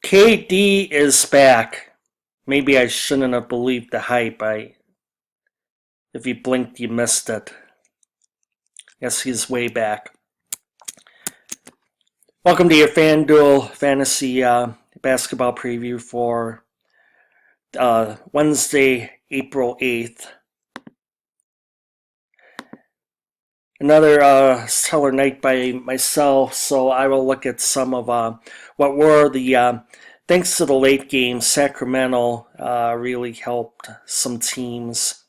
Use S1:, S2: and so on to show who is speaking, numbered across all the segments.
S1: KD is back. Maybe I shouldn't have believed the hype. If you blinked, you missed it. Yes, he's way back. Welcome to your FanDuel Fantasy Basketball Preview for Wednesday, April 8th. Another stellar night by myself, so I will look at some of what were the thanks to the late game. Sacramento really helped some teams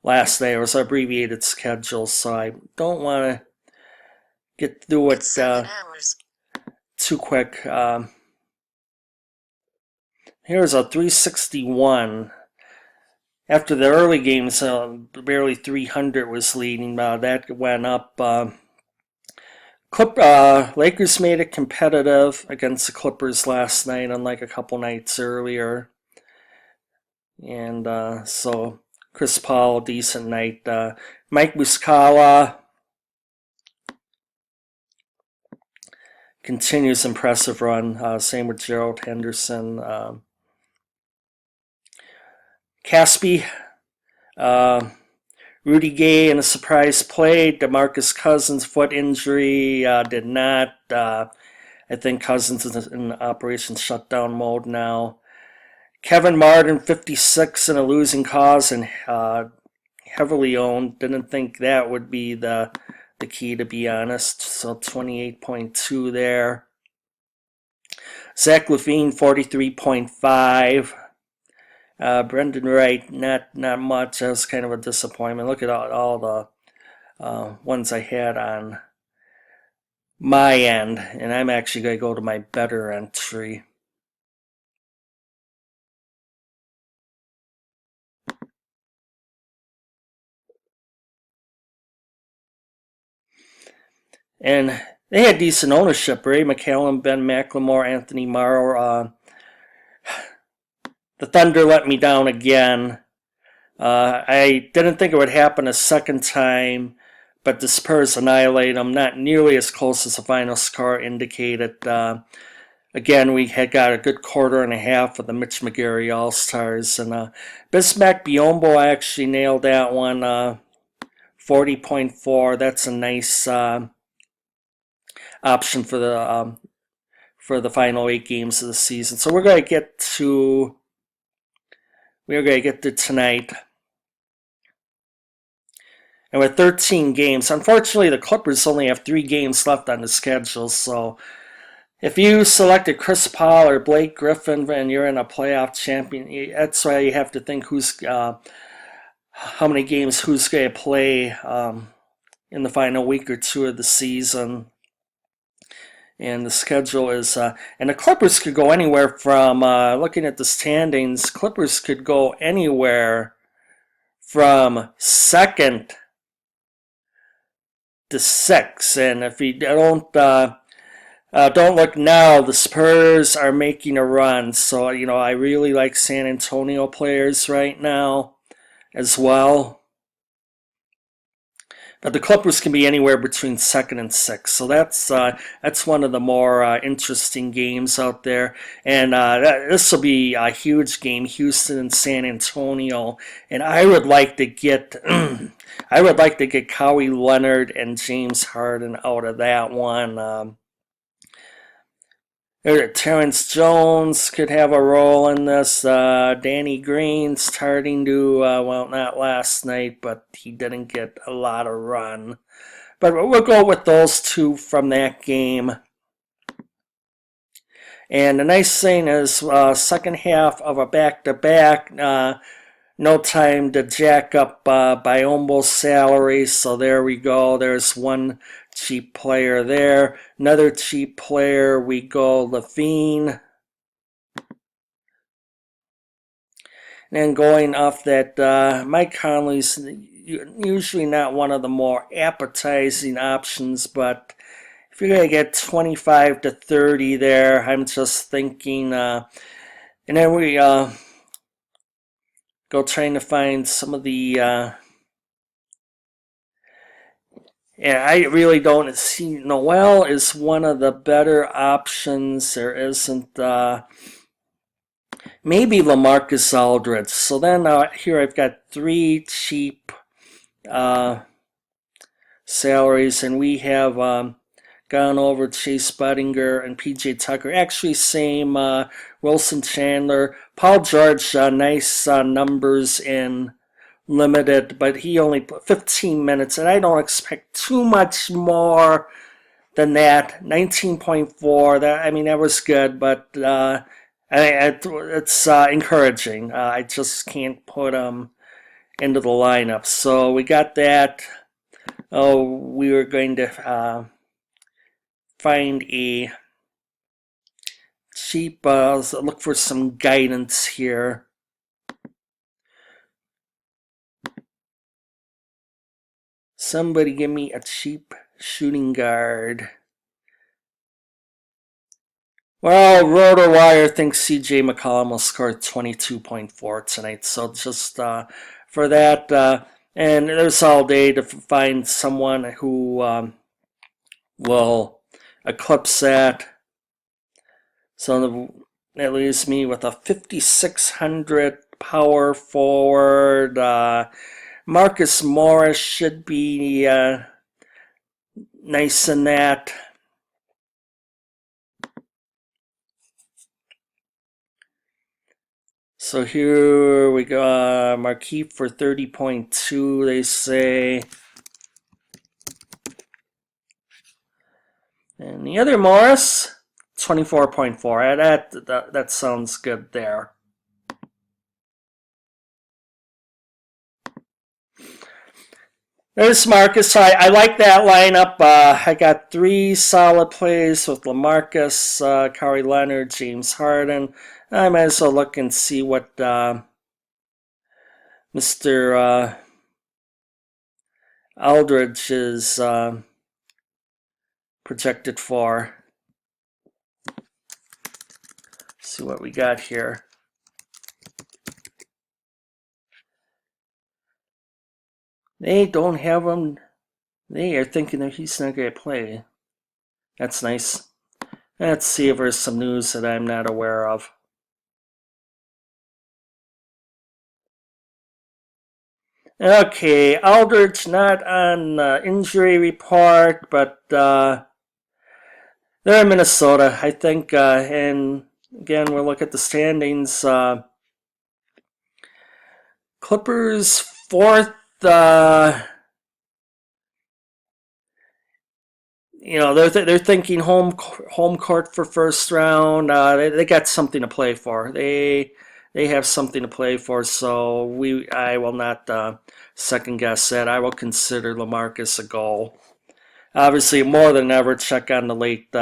S1: last night. It was an abbreviated schedule, so I don't want to get through it too quick. Here's a 361. After the early games, barely 300 was leading. That went up. Lakers made it competitive against the Clippers last night, unlike a couple nights earlier. And so Chris Paul, decent night. Mike Muscala continues impressive run. Same with Gerald Henderson. Caspi, Rudy Gay in a surprise play. DeMarcus Cousins foot injury did not. I think Cousins is in operation shutdown mode now. Kevin Martin 56 in a losing cause and heavily owned. Didn't think that would be the key, to be honest. So 28.2 there. Zach LaVine 43.5. Brendan Wright, not much. That was kind of a disappointment. Look at all the ones I had on my end, and I'm actually going to go to my better entry. And they had decent ownership. Ray McCallum, Ben McLemore, Anthony Morrow. The Thunder let me down again. I didn't think it would happen a second time, but the Spurs annihilate them. Not nearly as close as the final score indicated. Again, we had got a good quarter and a half of the Mitch McGarry All-Stars. And Bismack Biyombo actually nailed that one. 40.4. That's a nice option for the final 8 games of the season. So we're going to get to tonight. And with 13 games, unfortunately the Clippers only have 3 games left on the schedule. So if you selected Chris Paul or Blake Griffin and you're in a playoff champion, that's why you have to think how many games who's going to play in the final week or two of the season. And the schedule is, and the Clippers could go anywhere from, looking at the standings, Clippers could go anywhere from 2nd to 6th. And if you don't look now, the Spurs are making a run. So, I really like San Antonio players right now as well. But the Clippers can be anywhere between 2nd and 6th. So that's one of the more interesting games out there. And this will be a huge game, Houston and San Antonio. And I would like to get Kawhi Leonard and James Harden out of that one. Terrence Jones could have a role in this. Danny Green starting to, not last night, but he didn't get a lot of run. But we'll go with those 2 from that game. And the nice thing is, second half of a back-to-back, no time to jack up Biyombo's salary, so there we go. There's one cheap player there. Another cheap player, we go LaVine. And then going off that, Mike Conley's usually not one of the more appetizing options, but if you're going to get 25 to 30 there, I'm just thinking, and then we go trying to find some of the And I really don't see Noel is one of the better options. There isn't maybe LaMarcus Aldridge. So then here I've got three cheap uh, salaries, and we have gone over Chase Budinger and PJ Tucker. Actually, same Wilson Chandler. Paul George, nice numbers in limited, but he only put 15 minutes, and I don't expect too much more than that. 19.4. That was good, but it's encouraging. I just can't put him into the lineup. So we got that. Oh, we were going to find a cheap. Look for some guidance here. Somebody give me a cheap shooting guard. Well, RotoWire thinks CJ McCollum will score 22.4 tonight. So just for that, and there's all day to find someone who will eclipse that. So that leaves me with a 5,600 power forward. Marcus Morris should be nice in that. So here we go, Markieff for 30.2, they say. And the other Morris, 24.4. That sounds good there. There's Marcus. I like that lineup. I got three solid plays with LaMarcus, Kawhi Leonard, James Harden. I might as well look and see what Mr. Aldridge is projected for. See what we got here. They don't have him. They are thinking that he's not going to play. That's nice. Let's see if there's some news that I'm not aware of. Okay, Aldridge not on injury report, but they're in Minnesota, I think. And again, we'll look at the standings. Clippers fourth. They're thinking home court for first round. They got something to play for. They have something to play for. So I will not second guess that. I will consider LaMarcus a goal. Obviously, more than ever, check on the late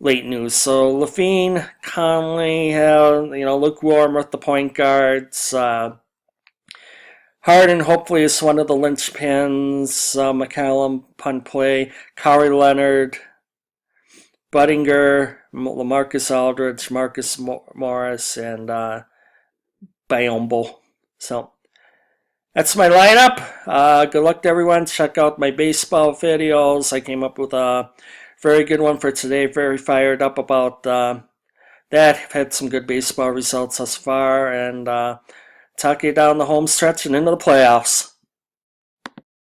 S1: news. So Levine, Conley, lukewarm with the point guards. Harden hopefully is one of the linchpins. McCallum, punt play. Kawhi Leonard, Budinger, LaMarcus Aldridge, Marcus Morris, and Biyombo. So that's my lineup. Good luck to everyone. Check out my baseball videos. I came up with a very good one for today. Very fired up about that. I've had some good baseball results thus far, and talk you down the home stretch and into the playoffs.